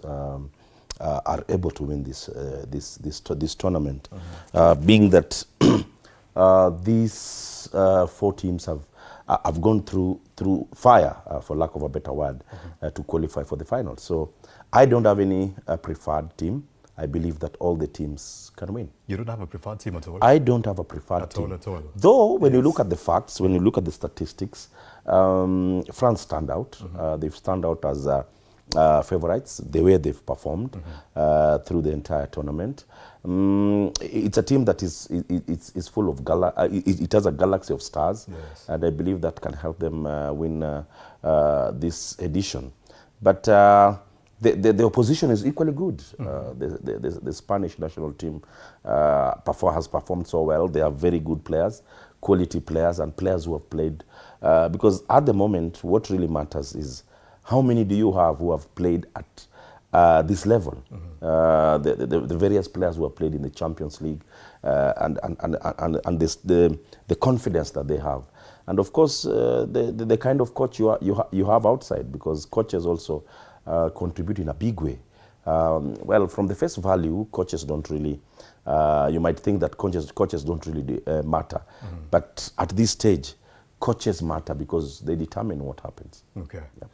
are able to win this tournament, being that these 4 teams have gone through fire, for lack of a better word, to qualify for the final. So I don't have any preferred team. I believe that all the teams can win. You don't have a preferred team at all? I don't have a preferred team. At all. Though, when you look at the facts, when you look at the statistics, France stand out. They've stand out as favorites, the way they've performed through the entire tournament. It's a team that is full of it has a galaxy of stars, and I believe that can help them win this edition. But the opposition is equally good. The Spanish national team has performed so well. They are very good players, quality players, and players who have played. Because at the moment, what really matters is how many do you have who have played at this level? The various players who have played in the Champions League, and the confidence that they have. And of course, the kind of coach you have outside, because coaches also contribute in a big way. Well, from the face value, coaches don't really, you might think that coaches don't really matter. But at this stage, coaches matter because they determine what happens. Okay. Yeah.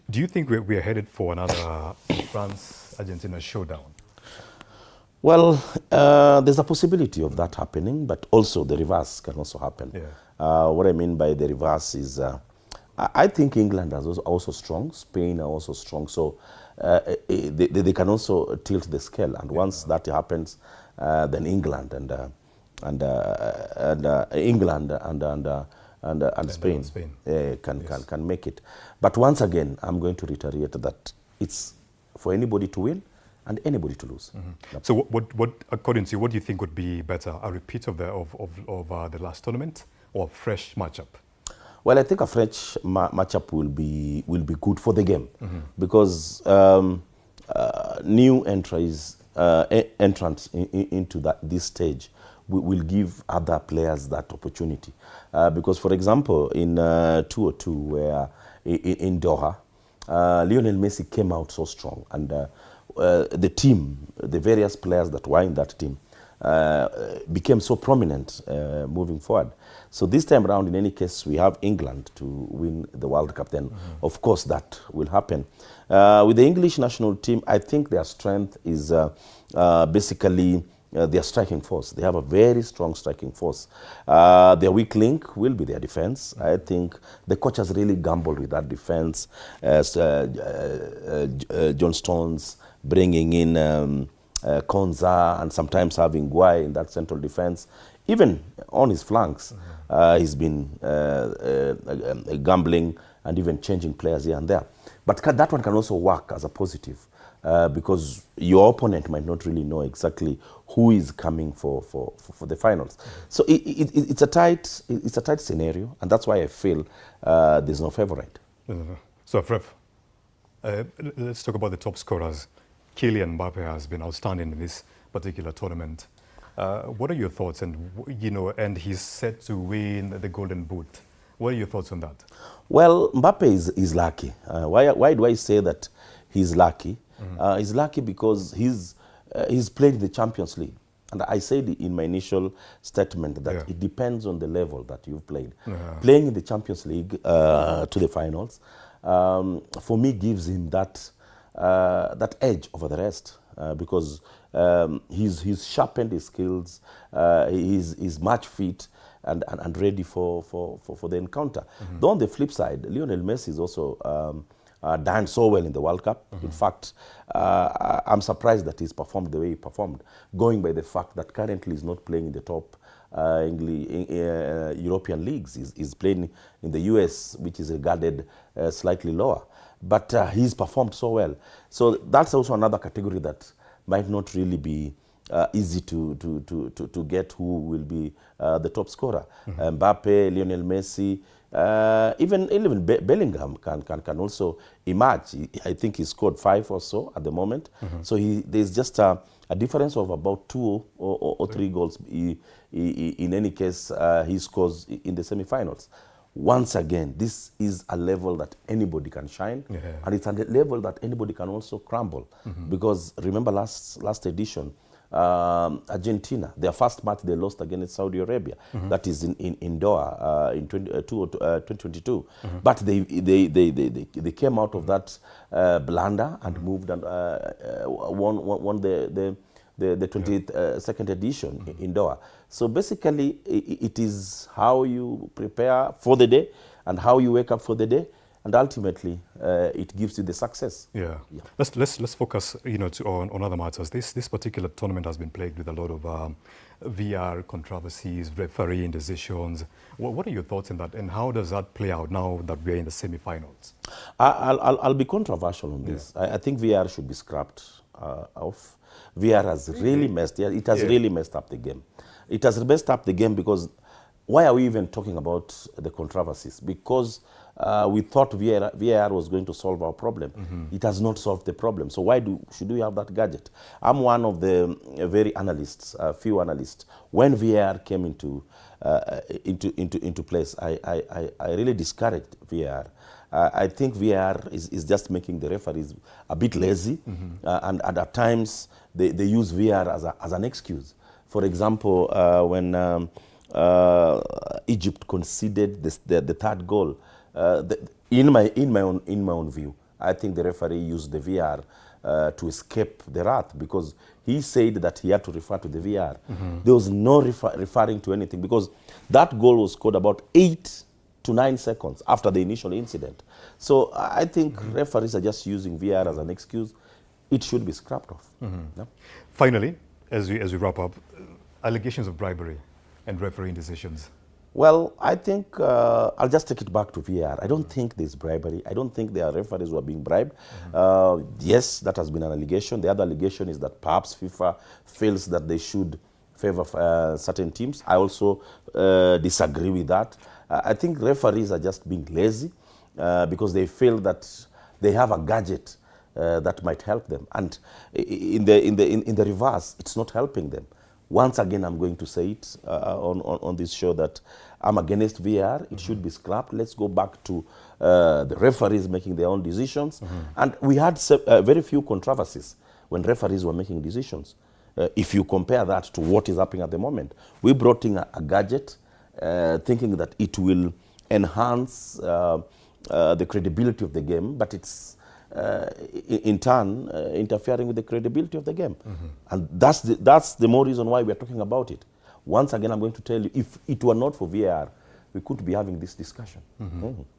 Do you think we're headed for another France-Argentina showdown? Well, there's a possibility of that happening, but also the reverse can also happen. Yeah. What I mean by the reverse is, I think England is also strong, Spain are also strong, so they can also tilt the scale. And once that happens, then England and Spain can make it. But once again, I'm going to reiterate that it's for anybody to win and anybody to lose. Yep. So what according to you, what do you think would be better, a repeat of the last tournament or a fresh matchup? Well, I think a fresh matchup will be good for the game, because new entrants into this stage will give other players that opportunity. Because, for example, in 2002, where in Doha, Lionel Messi came out so strong, and the team, the various players that were in that team, became so prominent moving forward. So this time around, in any case, we have England to win the World Cup. Then, of course, that will happen. With the English national team, I think their strength is basically their striking force. They have a very strong striking force. Their weak link will be their defense. I think the coach has really gambled with that defense. John Stones bringing in Konza, and sometimes having Guay in that central defense. Even on his flanks, he's been gambling and even changing players here and there. But that one can also work as a positive, because your opponent might not really know exactly who is coming for the finals. So it's a tight scenario, and that's why I feel there's no favorite. So, Fred, let's talk about the top scorers. Kylian Mbappe has been outstanding in this particular tournament. What are your thoughts? And he's set to win the Golden Boot. What are your thoughts on that? Well, Mbappe is lucky. Why do I say that he's lucky? He's lucky because he's played the Champions League. And I said in my initial statement that it depends on the level that you've played. Playing in the Champions League to the finals, for me, gives him that edge over the rest, because he's sharpened his skills, he's match fit and ready for the encounter. Though on the flip side, Lionel Messi is also done so well in the World Cup. In fact, I'm surprised that he's performed the way he performed, going by the fact that currently he's not playing in the top European leagues. He's playing in the US, which is regarded slightly lower. But he's performed so well. So that's also another category that might not really be easy to get who will be the top scorer. Mbappe, Lionel Messi, even Bellingham can also emerge. I think he scored 5 or so at the moment. So there's just a difference of about 2 or 3 goals. In any case, he scores in the semi-finals. once again, this is a level that anybody can shine, and it's a level that anybody can also crumble. Because remember last edition, Argentina, their first match they lost against Saudi Arabia. That is in Doha in 2022. But they came out of that blunder and moved and won the 22nd edition in Doha. So basically, it is how you prepare for the day and how you wake up for the day, and ultimately, it gives you the success. Yeah. Let's focus, on other matters. This particular tournament has been plagued with a lot of VR controversies, referee indecisions. What are your thoughts on that, and how does that play out now that we're in the semi-finals? I'll be controversial on this. I think VR should be scrapped off. VR has really really messed up the game. It has messed up the game because why are we even talking about the controversies? Because we thought VAR was going to solve our problem. It has not solved the problem. So why should we have that gadget? I'm one of the few analysts. When VAR came into place, I really discouraged VAR. I think VAR is just making the referees a bit lazy, and at times they use VAR as an excuse. For example, when Egypt conceded the third goal, in my own view, I think the referee used the VAR to escape the wrath, because he said that he had to refer to the VAR. There was no referring to anything, because that goal was scored about 8 to 9 seconds after the initial incident. So I think referees are just using VAR as an excuse. It should be scrapped off. Yeah? Finally, as we wrap up, allegations of bribery and refereeing decisions. Well, I think I'll just take it back to VAR. I don't think there's bribery. I don't think there are referees who are being bribed. Yes, that has been an allegation. The other allegation is that perhaps FIFA feels that they should favor certain teams. I also disagree with that. I think referees are just being lazy because they feel that they have a gadget that might help them, and in the reverse, it's not helping them. Once again, I'm going to say it on this show that I'm against VAR. It should be scrapped. Let's go back to the referees making their own decisions. And we had very few controversies when referees were making decisions. If you compare that to what is happening at the moment, we brought in a gadget thinking that it will enhance the credibility of the game, but it's in turn interfering with the credibility of the game. And that's the more reason why we are talking about it. Once again, I'm going to tell you, if it were not for VAR, we could be having this discussion.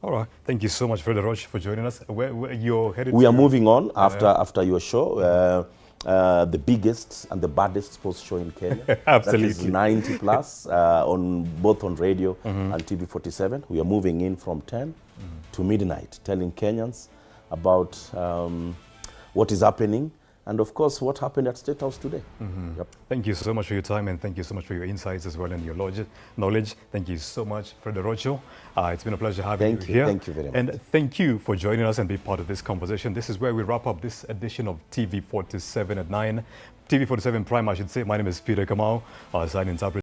All right. Thank you so much, Fred Arocho, for joining us. Where you're headed We are moving on after your show. The biggest and the baddest sports show in Kenya. Absolutely. That is 90 plus, both on radio and TV47. We are moving in from 10 to midnight, telling Kenyans about what is happening, and of course what happened at State House today. Yep. Thank you so much for your time, and thank you so much for your insights as well and your knowledge. Thank you so much, Fred Arocho. It's been a pleasure having you here. Thank you very much. And thank you for joining us and be part of this conversation. This is where we wrap up this edition of TV47 at 9. TV47 Prime, I should say. My name is Peter Kamau, sign interpreter.